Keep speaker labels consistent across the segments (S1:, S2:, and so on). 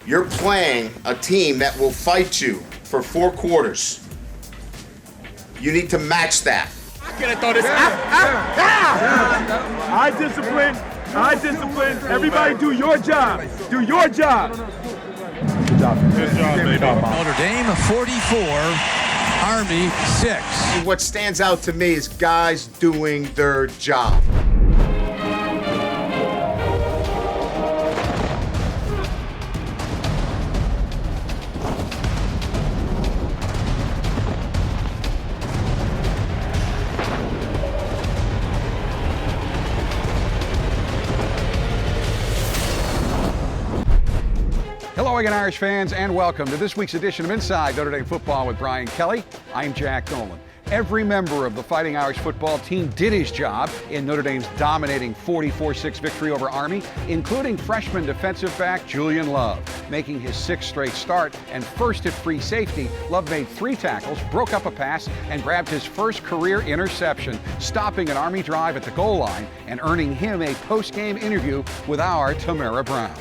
S1: You're playing a team that will fight you for 4 quarters. You need to match that.
S2: I'm gonna throw this. I discipline. Everybody do your job. Do your job. Good job.
S3: Notre Dame 44, Army 6.
S1: And what stands out to me is guys doing their job.
S4: Hello again, Irish fans, and welcome to this week's edition of Inside Notre Dame Football with Brian Kelly. I'm Jack Nolan. Every member of the Fighting Irish football team did his job in Notre Dame's dominating 44-6 victory over Army, including freshman defensive back Julian Love. Making his 6th straight start and first at free safety, Love made 3 tackles, broke up a pass, and grabbed his first career interception, stopping an Army drive at the goal line and earning him a post-game interview with our Tamara Brown.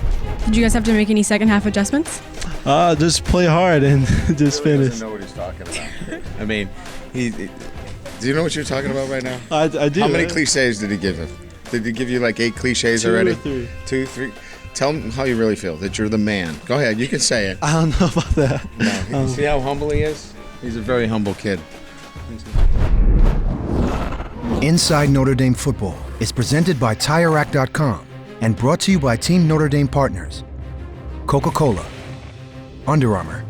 S5: Did you guys have to make any second half adjustments?
S6: Just play hard and just finish.
S1: He doesn't know what he's talking about. I mean, do you know what you're talking about right now?
S6: I do.
S1: How many cliches did he give him? Did he give you like 8 cliches
S6: 2
S1: already?
S6: Or 3.
S1: 2, 3. Tell him how you really feel, that you're the man. Go ahead, you can say it.
S6: I don't know about that.
S1: No, see how humble he is? He's a very humble kid.
S7: Inside Notre Dame Football is presented by TireRack.com and brought to you by Team Notre Dame partners Coca-Cola, Under Armour,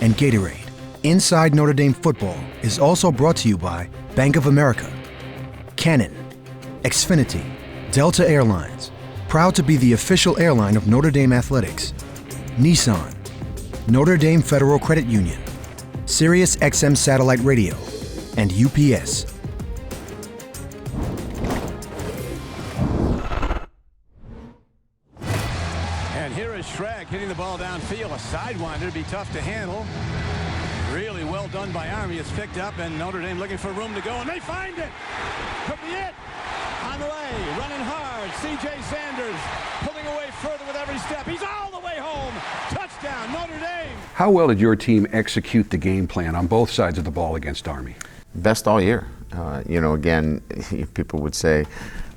S7: and Gatorade. Inside Notre Dame Football is also brought to you by Bank of America, Canon, Xfinity, Delta Airlines, proud to be the official airline of Notre Dame Athletics, Nissan, Notre Dame Federal Credit Union, Sirius XM Satellite Radio, and UPS.
S3: And here is Shrag hitting the ball downfield. A sidewinder to be tough to handle. Really well done by Army. It's picked up, and Notre Dame looking for room to go, and they find it. Could be it. On the way, running hard. C.J. Sanders pulling away further with every step. He's all the way home. Touchdown, Notre Dame.
S4: How well did your team execute the game plan on both sides of the ball against Army?
S1: Best all year. Again, people would say,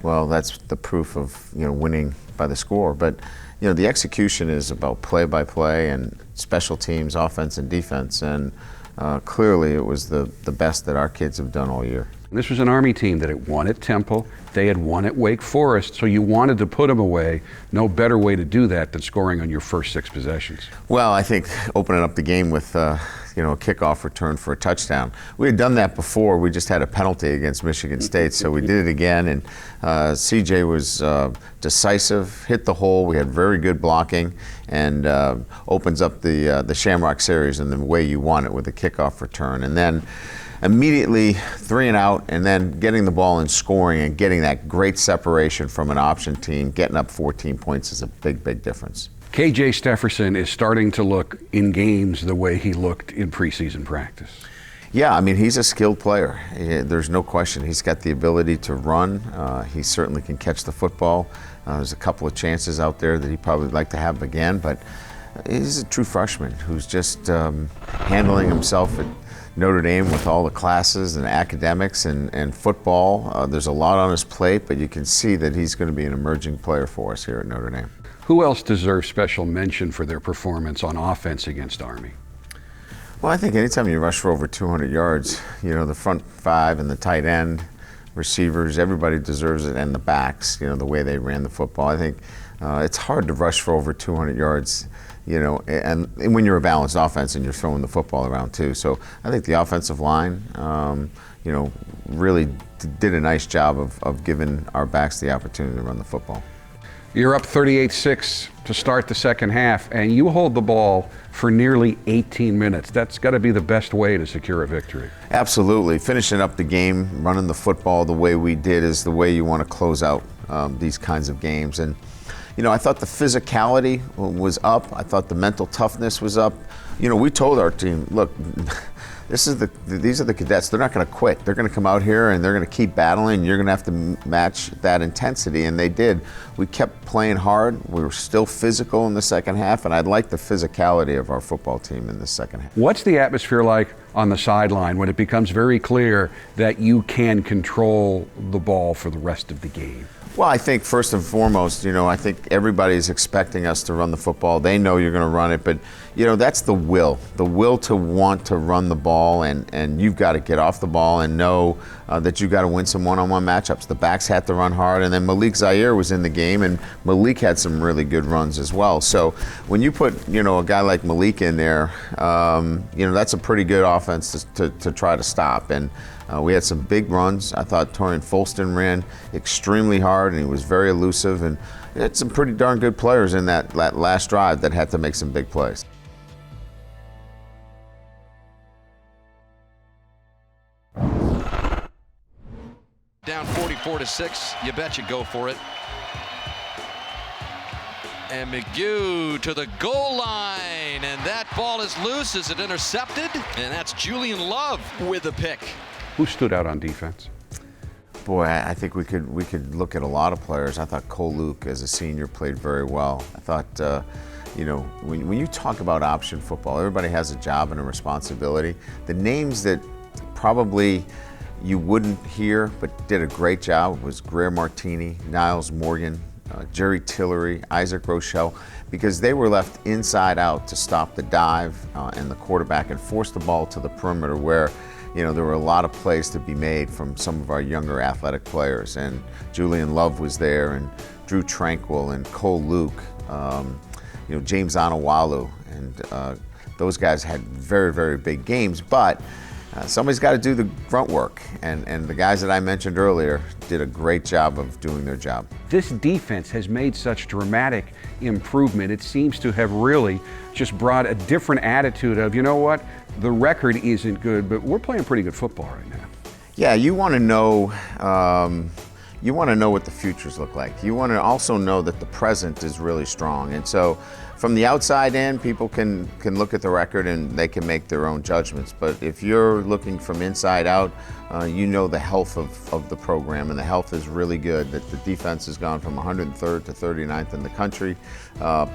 S1: well, that's the proof of, winning by the score. But, the execution is about play by play and special teams, offense and defense. And clearly it was the best that our kids have done all year.
S4: This was an Army team that had won at Temple. They had won at Wake Forest, so you wanted to put them away. No better way to do that than scoring on your first 6 possessions.
S1: Well, I think opening up the game with a kickoff return for a touchdown. We had done that before. We just had a penalty against Michigan State, so we did it again. And CJ was decisive, hit the hole. We had very good blocking, and opens up the Shamrock Series in the way you want it with a kickoff return. And then immediately 3 and out, and then getting the ball and scoring and getting that great separation from an option team, getting up 14 points is a big, big difference.
S4: KJ Stefferson is starting to look in games the way he looked in preseason practice.
S1: Yeah, I mean, he's a skilled player. There's no question. He's got the ability to run. He certainly can catch the football. There's a couple of chances out there that he'd probably like to have again, but he's a true freshman who's just handling himself at Notre Dame with all the classes and academics and football. There's a lot on his plate, but you can see that he's going to be an emerging player for us here at Notre Dame.
S4: Who else deserves special mention for their performance on offense against Army?
S1: Well, I think anytime you rush for over 200 yards, the front 5 and the tight end, receivers, everybody deserves it, and the backs, the way they ran the football. I think it's hard to rush for over 200 yards, and when you're a balanced offense and you're throwing the football around too. So I think the offensive line, really did a nice job of giving our backs the opportunity to run the football.
S4: You're up 38-6 to start the second half, and you hold the ball for nearly 18 minutes. That's got to be the best way to secure a victory.
S1: Absolutely. Finishing up the game, running the football the way we did is the way you want to close out these kinds of games. And, I thought the physicality was up. I thought the mental toughness was up. We told our team, look, these are the cadets. They're not going to quit. They're going to come out here and they're going to keep battling. You're going to have to match that intensity, and they did. We kept playing hard. We were still physical in the second half, and I like the physicality of our football team in the second half.
S4: What's the atmosphere like on the sideline when it becomes very clear that you can control the ball for the rest of the game?
S1: Well, I think first and foremost, I think everybody's expecting us to run the football. They know you're going to run it, but that's the will to want to run the ball, and you've got to get off the ball and know that you've got to win some one-on-one matchups. The backs had to run hard, and then Malik Zaire was in the game, and Malik had some really good runs as well. So when you put a guy like Malik in there, that's a pretty good offense to try to stop. And we had some big runs. I thought Torian Folston ran extremely hard, and he was very elusive, and we had some pretty darn good players in that last drive that had to make some big plays.
S8: Down 44-6, you bet you go for it. And McGew to the goal line, and that ball is loose. Is it intercepted? And that's Julian Love with a pick.
S4: Who stood out on defense?
S1: Boy, I think we could look at a lot of players. I thought Cole Luke, as a senior, played very well. I thought, when you talk about option football, everybody has a job and a responsibility. The names that probably you wouldn't hear but did a great job was Greer Martini, Niles Morgan, Jerry Tillery, Isaac Rochelle, because they were left inside out to stop the dive and the quarterback and force the ball to the perimeter where there were a lot of plays to be made from some of our younger athletic players. And Julian Love was there, and Drew Tranquil, and Cole Luke, James Anawalu, and those guys had very, very big games. But somebody's got to do the grunt work, and the guys that I mentioned earlier did a great job of doing their job.
S4: This defense has made such dramatic improvement. It seems to have really just brought a different attitude of, the record isn't good, but we're playing pretty good football right now.
S1: Yeah, you want to know what the futures look like. You want to also know that the present is really strong. And so from the outside in, people can look at the record and they can make their own judgments. But if you're looking from inside out, the health of the program, and the health is really good. That the defense has gone from 103rd to 39th in the country,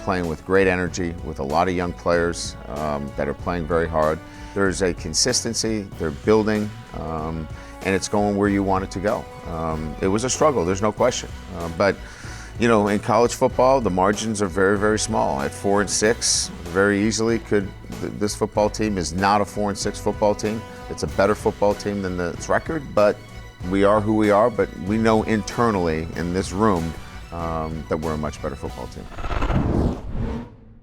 S1: playing with great energy, with a lot of young players that are playing very hard. There's a consistency, they're building, and it's going where you want it to go. It was a struggle, there's no question. But in college football, the margins are very, very small. At 4-6, very easily this football team is not a 4-6 football team. It's a better football team than its record, but we are who we are. But we know internally in this room that we're a much better football team.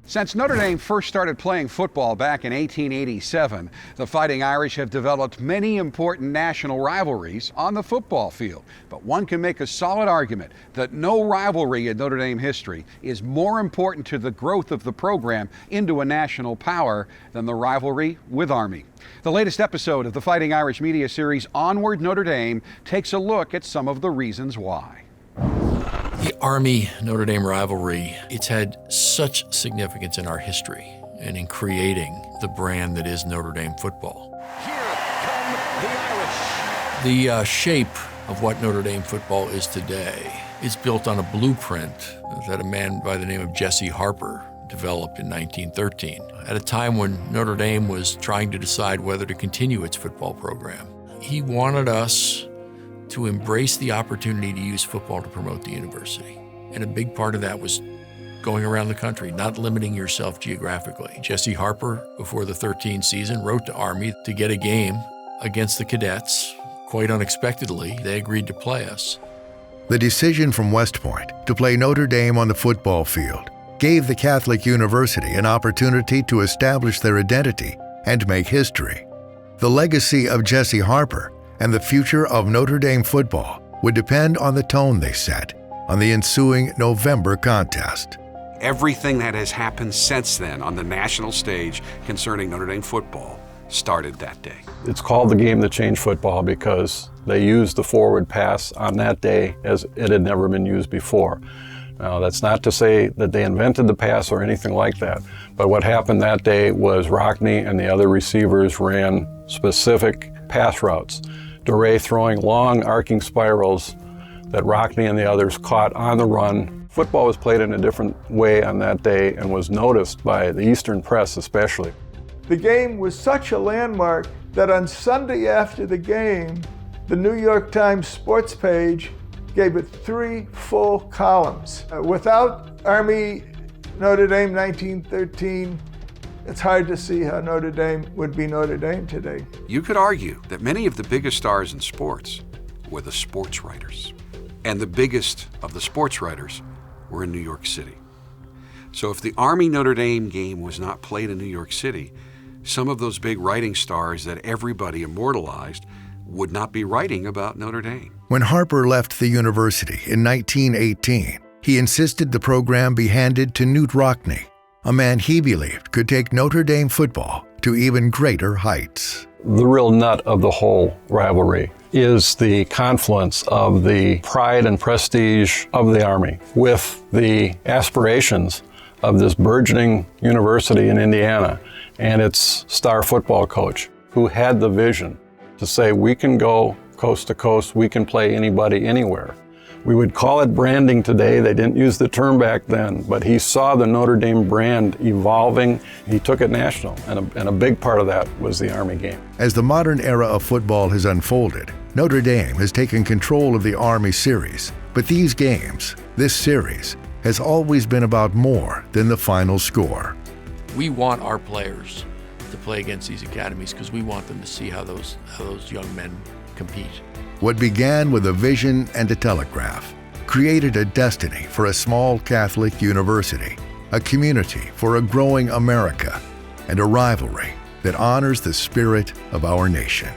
S4: Since Notre Dame first started playing football back in 1887, the Fighting Irish have developed many important national rivalries on the football field. But one can make a solid argument that no rivalry in Notre Dame history is more important to the growth of the program into a national power than the rivalry with Army. The latest episode of the Fighting Irish media series Onward Notre Dame takes a look at some of the reasons why.
S9: The Army-Notre Dame rivalry, it's had such significance in our history and in creating the brand that is Notre Dame football.
S3: Here come the Irish.
S9: The shape of what Notre Dame football is today is built on a blueprint that a man by the name of Jesse Harper developed in 1913, at a time when Notre Dame was trying to decide whether to continue its football program. He wanted us to embrace the opportunity to use football to promote the university. And a big part of that was going around the country, not limiting yourself geographically. Jesse Harper, before the 13 season, wrote to Army to get a game against the cadets. Quite unexpectedly, they agreed to play us.
S10: The decision from West Point to play Notre Dame on the football field gave the Catholic University an opportunity to establish their identity and make history. The legacy of Jesse Harper and the future of Notre Dame football would depend on the tone they set on the ensuing November contest.
S4: Everything that has happened since then on the national stage concerning Notre Dame football started that day.
S11: It's called the game that changed football because they used the forward pass on that day as it had never been used before. Now, that's not to say that they invented the pass or anything like that, but what happened that day was Rockne and the other receivers ran specific pass routes. Duray throwing long arcing spirals that Rockne and the others caught on the run. Football was played in a different way on that day and was noticed by the Eastern press especially.
S12: The game was such a landmark that on Sunday after the game, the New York Times sports page gave it 3 full columns. Without Army Notre Dame 1913, it's hard to see how Notre Dame would be Notre Dame today.
S13: You could argue that many of the biggest stars in sports were the sports writers. And the biggest of the sports writers were in New York City. So if the Army Notre Dame game was not played in New York City, some of those big writing stars that everybody immortalized would not be writing about Notre Dame.
S10: When Harper left the university in 1918, he insisted the program be handed to Knute Rockne, a man he believed could take Notre Dame football to even greater heights.
S11: The real nut of the whole rivalry is the confluence of the pride and prestige of the Army with the aspirations of this burgeoning university in Indiana and its star football coach, who had the vision to say, we can go coast to coast, we can play anybody anywhere. We would call it branding today. They didn't use the term back then, but he saw the Notre Dame brand evolving. He took it national, and a big part of that was the Army game.
S10: As the modern era of football has unfolded, Notre Dame has taken control of the Army series. But these games, this series, has always been about more than the final score.
S9: We want our players to play against these academies because we want them to see how those young men compete.
S10: What began with a vision and a telegraph created a destiny for a small Catholic university, a community for a growing America, and a rivalry that honors the spirit of our nation.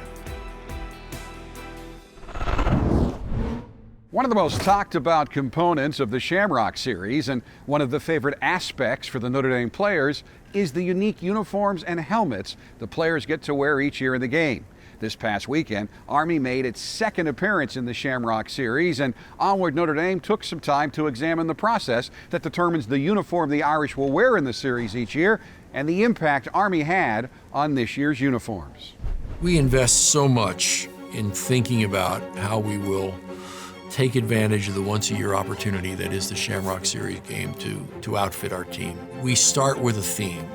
S4: One of the most talked about components of the Shamrock Series and one of the favorite aspects for the Notre Dame players is the unique uniforms and helmets the players get to wear each year in the game. This past weekend, Army made its second appearance in the Shamrock Series, and Onward Notre Dame took some time to examine the process that determines the uniform the Irish will wear in the series each year and the impact Army had on this year's uniforms.
S9: We invest so much in thinking about how we will take advantage of the once-a-year opportunity that is the Shamrock Series game to outfit our team. We start with a theme.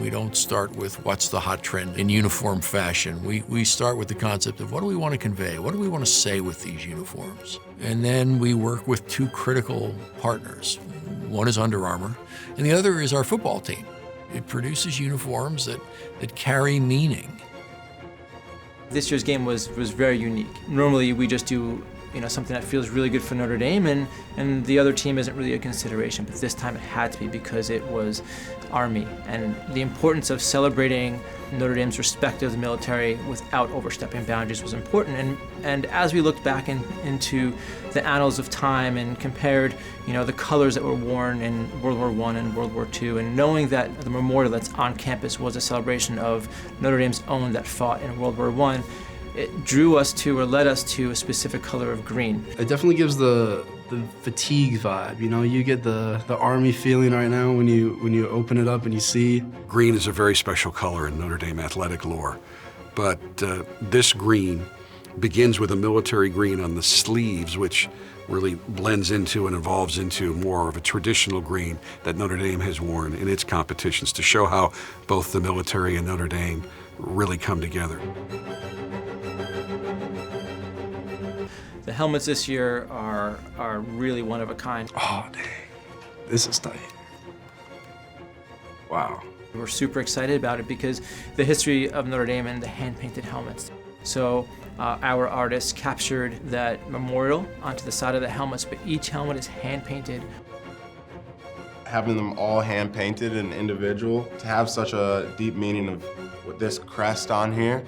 S9: We don't start with what's the hot trend in uniform fashion. We start with the concept of what do we want to convey? What do we want to say with these uniforms? And then we work with 2 critical partners. One is Under Armour, and the other is our football team. It produces uniforms that carry meaning.
S14: This year's game was very unique. Normally we just do something that feels really good for Notre Dame, and the other team isn't really a consideration, but this time it had to be because it was Army, and the importance of celebrating Notre Dame's respect of the military without overstepping boundaries was important. And as we looked back into the annals of time and compared the colors that were worn in World War I and World War II, and knowing that the memorial that's on campus was a celebration of Notre Dame's own that fought in World War I, it drew us to, or led us to, a specific color of green.
S15: It definitely gives the fatigue vibe. You get the Army feeling right now when you open it up and you see.
S13: Green is a very special color in Notre Dame athletic lore, but this green begins with a military green on the sleeves, which really blends into and evolves into more of a traditional green that Notre Dame has worn in its competitions to show how both the military and Notre Dame really come together.
S14: The helmets this year are really one of a kind.
S15: Oh, dang. This is tight. Wow.
S14: We're super excited about it because the history of Notre Dame and the hand-painted helmets. So our artists captured that memorial onto the side of the helmets, but each helmet is hand-painted.
S16: Having them all hand-painted and individual, to have such a deep meaning of with this crest on here,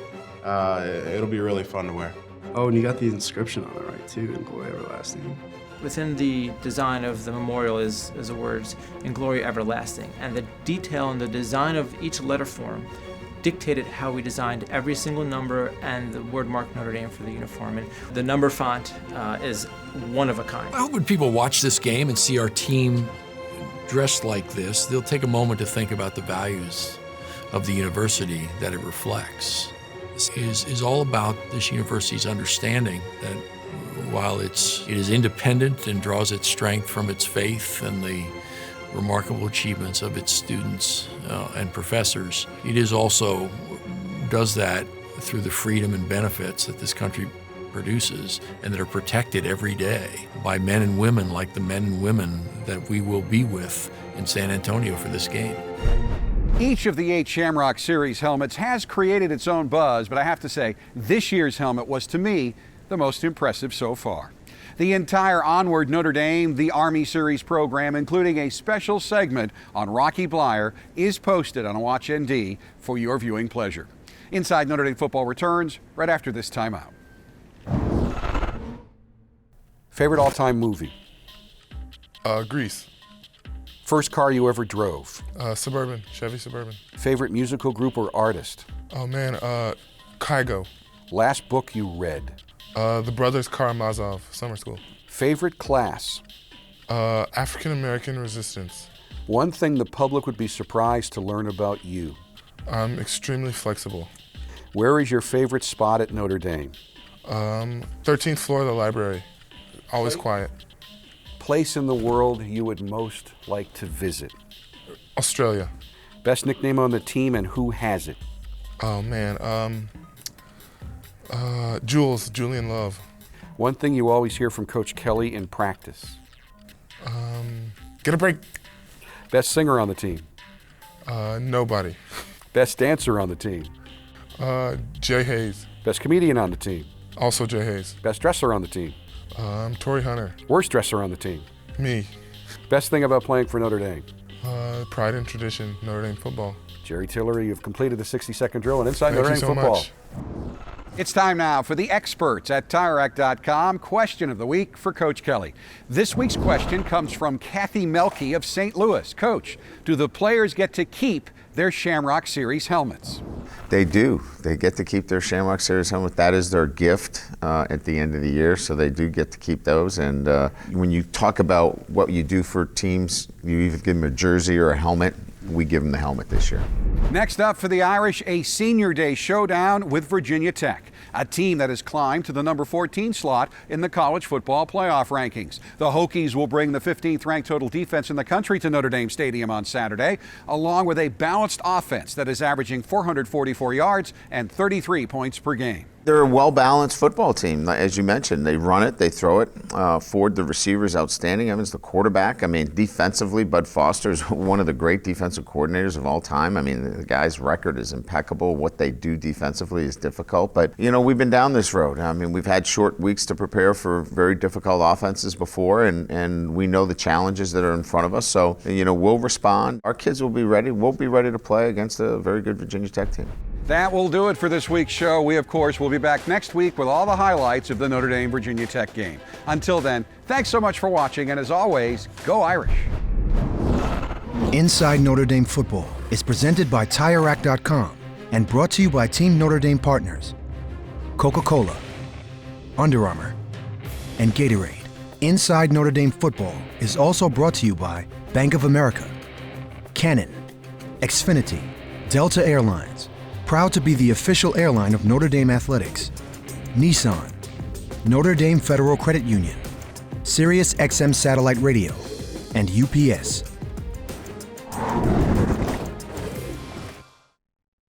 S16: it'll be really fun to wear.
S15: Oh, and you got the inscription on it, right, too, in Glory Everlasting.
S14: Within the design of the memorial is the words, "In Glory Everlasting," and the detail and the design of each letter form dictated how we designed every single number and the word mark Notre Dame for the uniform. And the number font is one of a kind.
S9: I hope when people watch this game and see our team dressed like this, they'll take a moment to think about the values of the university that it reflects. Sports is all about this university's understanding that while it is independent and draws its strength from its faith and the remarkable achievements of its students and professors, it is also does that through the freedom and benefits that this country produces and that are protected every day by men and women like the men and women that we will be with in San Antonio for this game.
S4: Each of the 8 Shamrock Series helmets has created its own buzz, but I have to say, this year's helmet was, to me, the most impressive so far. The entire Onward Notre Dame, the Army Series program, including a special segment on Rocky Bleier, is posted on WatchND for your viewing pleasure. Inside Notre Dame Football returns right after this timeout. Favorite all-time movie?
S17: Grease.
S4: First car you ever drove?
S17: Suburban, Chevy Suburban.
S4: Favorite musical group or artist?
S17: Oh man, Kygo.
S4: Last book you read?
S17: The Brothers Karamazov, Summer School.
S4: Favorite class?
S17: African American Resistance.
S4: One thing the public would be surprised to learn about you?
S17: I'm extremely flexible.
S4: Where is your favorite spot at Notre Dame?
S17: 13th floor of the library. Always quiet.
S4: Place in the world you would most like to visit?
S17: Australia.
S4: Best nickname on the team and who has it?
S17: Oh man, Julian Love.
S4: One thing you always hear from Coach Kelly in practice?
S17: Get a break.
S4: Best singer on the team?
S17: Nobody.
S4: Best dancer on the team?
S17: Jay Hayes.
S4: Best comedian on the team?
S17: Also Jay Hayes.
S4: Best dresser on the team?
S17: Torrey Hunter.
S4: Worst dresser on the team?
S17: Me.
S4: Best thing about playing for Notre Dame?
S17: Pride and tradition, Notre Dame football.
S4: Jerry Tillery, you've completed the 60-second drill on Inside Notre Dame Football.
S17: Much.
S4: It's time now for the experts at TireRack.com question of the week for Coach Kelly. This week's question comes from Kathy Melke of St. Louis. Coach, do the players get to keep their Shamrock Series helmets?
S1: They do. They get to keep their Shamrock Series helmet. That is their gift at the end of the year, so they do get to keep those. And when you talk about what you do for teams, you either give them a jersey or a helmet. We give them the helmet this year.
S4: Next up for the Irish, a Senior Day showdown with Virginia Tech, a team that has climbed to the number 14 slot in the college football playoff rankings. The Hokies will bring the 15th ranked total defense in the country to Notre Dame Stadium on Saturday, along with a balanced offense that is averaging 444 yards and 33 points per game.
S1: They're a well-balanced football team. As you mentioned, they run it, they throw it. Ford, the receiver, is outstanding. Evans, the quarterback. I mean, defensively, Bud Foster is one of the great defensive coordinators of all time. I mean, the guy's record is impeccable. What they do defensively is difficult. But, you know, we've been down this road. I mean, we've had short weeks to prepare for very difficult offenses before, and we know the challenges that are in front of us. So, you know, we'll respond. Our kids will be ready. We'll be ready to play against a very good Virginia Tech team.
S4: That will do it for this week's show. We, of course, will be back next week with all the highlights of the Notre Dame-Virginia Tech game. Until then, thanks so much for watching, and as always, go Irish.
S7: Inside Notre Dame Football is presented by TireRack.com and brought to you by Team Notre Dame partners, Coca-Cola, Under Armour, and Gatorade. Inside Notre Dame Football is also brought to you by Bank of America, Canon, Xfinity, Delta Airlines, proud to be the official airline of Notre Dame Athletics, Nissan, Notre Dame Federal Credit Union, Sirius XM Satellite Radio, and UPS.